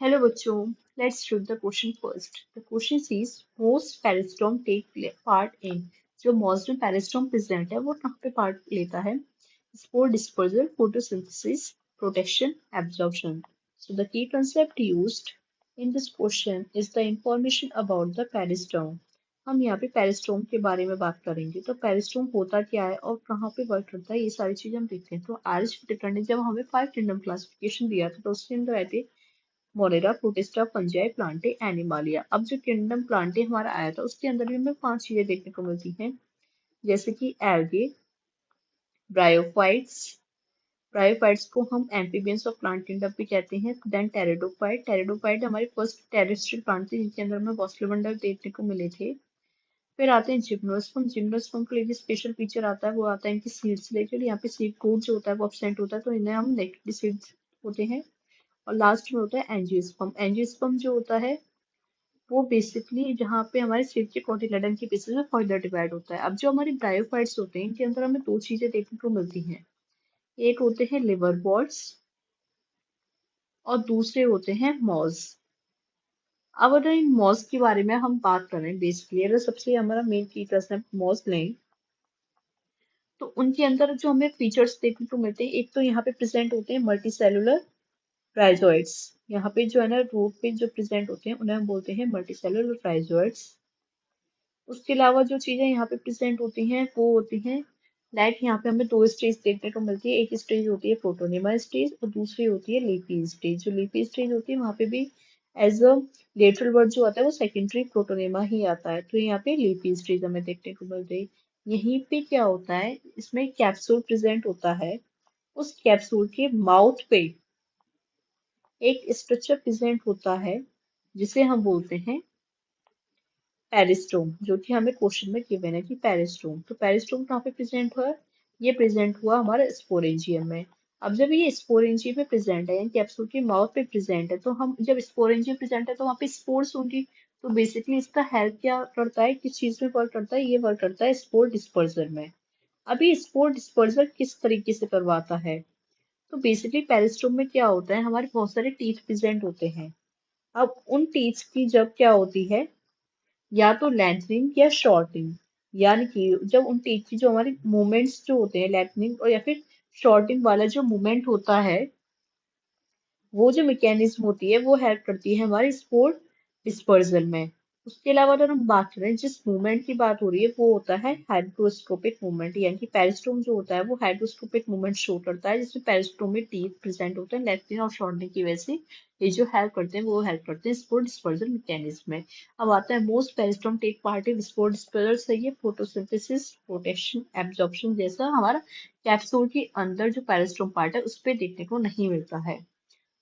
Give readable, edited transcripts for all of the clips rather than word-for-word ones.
Hello बच्चों, let's shoot the question first. The question is most peristome take part in. जो most में peristome present है वो कहाँ पे पार्ट लेता है? Spore dispersal, photosynthesis, protection, absorption. So the key concept used in this question is the information about the peristome. हम यहाँ पे पेरिस्टोम के बारे में बात करेंगे। तो पेरिस्टोम होता क्या है और कहाँ पे वर्क करता है, ये सारी चीजें हम देखते हैं। तो आरिश टिटर ने जब हमें 5 किंगडम क्लासिफिकेशन दिया था तो उसके अंदर आए थे Monera, protista, fungi, Plantae, Animalia. अब जो किंगडम प्लांटे हमारा आया था उसके अंदर भी हमें 5 चीजें देखने को मिलती हैं, जैसे कि एल्गे, ब्रायोफाइट्स। ब्रायोफाइट्स को हम एम्फीबियंस ऑफ प्लांट किंगडम भी कहते हैं। Then pteridophyte. टेरिडोफाइट हमारे फर्स्ट टेरेस्ट्रियल प्लांट थे जिनके अंदर हमें वॉस्फोलिबंडल देखने को मिले थे। फिर आते हैं जिम्नोस्पर्म। जिम्नोस्पर्म के लिए भी स्पेशल फीचर आता है, वो आता है इनकी सीड्स रिलेटेड। यहाँ पे सीड कोड जो होता है वो एब्सेंट होता है, तो इन्हें हम नेगेटिव सीड्स होते हैं। और लास्ट में होता है एंजियोस्पर्म। एंजियोस्पर्म जो होता है वो बेसिकली जहाँ पे हमारे सिर के कोटिलेडन के बेसिस में फर्दर डिवाइड होता है। अब जो हमारे ब्रायोफाइट्स होते हैं इनके अंदर हमें दो चीजें देखने को मिलती हैं। एक होते हैं लिवर बॉल्स और दूसरे होते हैं मॉज। अब अगर इन मॉज के बारे में हम बात करें, बेसिकली अगर सबसे हमारा मेन की कंसेप्ट मॉज लें तो उनके अंदर जो हमें फीचर्स देखने को मिलते हैं, एक तो यहाँ पे प्रेजेंट होते हैं मल्टी सेलुलर राइजोइड्स। यहाँ पे जो है ना रूट पे जो प्रेजेंट होते हैं उन्हें हम बोलते हैं मल्टी सेलुलर राइजोइड्स। उसके अलावा जो चीजें यहाँ पे प्रेजेंट होती हैं वो होती हैं लाइक यहाँ पे हमें दो स्टेज देखने को मिलती है। एक स्टेज होती है प्रोटोनेमा स्टेज और दूसरी होती है लीफी स्टेज। जो लीफी स्टेज होती है वहाँ पे भी एज अ लेटरल वर्ड जो आता है वो सेकेंडरी प्रोटोनेमा ही आता है। तो यहाँ पे लीफी स्टेज हमें देखने को मिलती है। यहीं पे क्या होता है, इसमें कैप्सूल प्रेजेंट होता है। उस कैप्सूल के माउथ पे एक स्ट्रक्चर प्रेजेंट होता है जिसे हम बोलते हैं पेरिस्टोम, जो कि हमें क्वेश्चन में गिवन है कि पेरिस्टोम। तो पेरिस्टोम कहाँ पे प्रेजेंट हुआ? ये प्रेजेंट हुआ हमारे स्पोरेंजियम में। अब जब ये स्पोरेंजियम में प्रेजेंट है यानी कैप्सूल के माउथ पे प्रेजेंट है, तो हम जब स्पोरेंजियम प्रेजेंट है तो वहाँ पे स्पोर्स होंगी। तो बेसिकली इसका हेल्प क्या करता है, किस चीज में वर्क करता है? ये वर्क करता है स्पोर डिस्पर्जर में। अभी स्पोर डिस्पर्जर किस तरीके से करवाता है? तो बेसिकली पेरिस्टोम में क्या होता है, हमारे बहुत सारे टीथ प्रेजेंट होते हैं। अब उन टीथ की जब क्या होती है, या तो लेंथनिंग या शॉर्टिंग, यानी कि जब उन टीथ की जो हमारे मूवमेंट्स जो होते हैं लेंथनिंग और या फिर शॉर्टिंग वाला जो मूवमेंट होता है, वो जो मैकेनिज्म होती है वो हेल्प करती है हमारे स्पोर डिस्पर्जल में। उसके अलावा अगर हम बात करें, जिस मूवमेंट की बात हो रही है वो होता है हाइड्रोस्कोपिक मूवमेंट, यानी कि पेरिस्टोम जो होता है वो हाइड्रोस्कोपिक मूवमेंट शो करता है, जिसमें पेरिस्टोम में टीथ प्रेजेंट होते हैं। लेफ्टिन और शॉर्टिंग की वजह से ये जो हेल्प करते हैं वो हेल्प करते हैं स्पोर डिस्पर्जल मैकेनिज्म में। अब आता है most peristome take part in spore dispersal से, ये फोटोसिंथेसिस, प्रोटेक्शन, एब्जॉर्प्शन जैसा हमारा कैप्सूल के अंदर जो पेरिस्टोम पार्ट है उस पर देखने को नहीं मिलता है।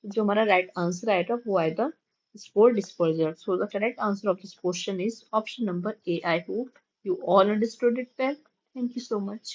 जो हमारा राइट आंसर आएगा वो आएगा spore dispersal. So the correct answer of this question is option number A. I hope you all understood it well. Thank you so much.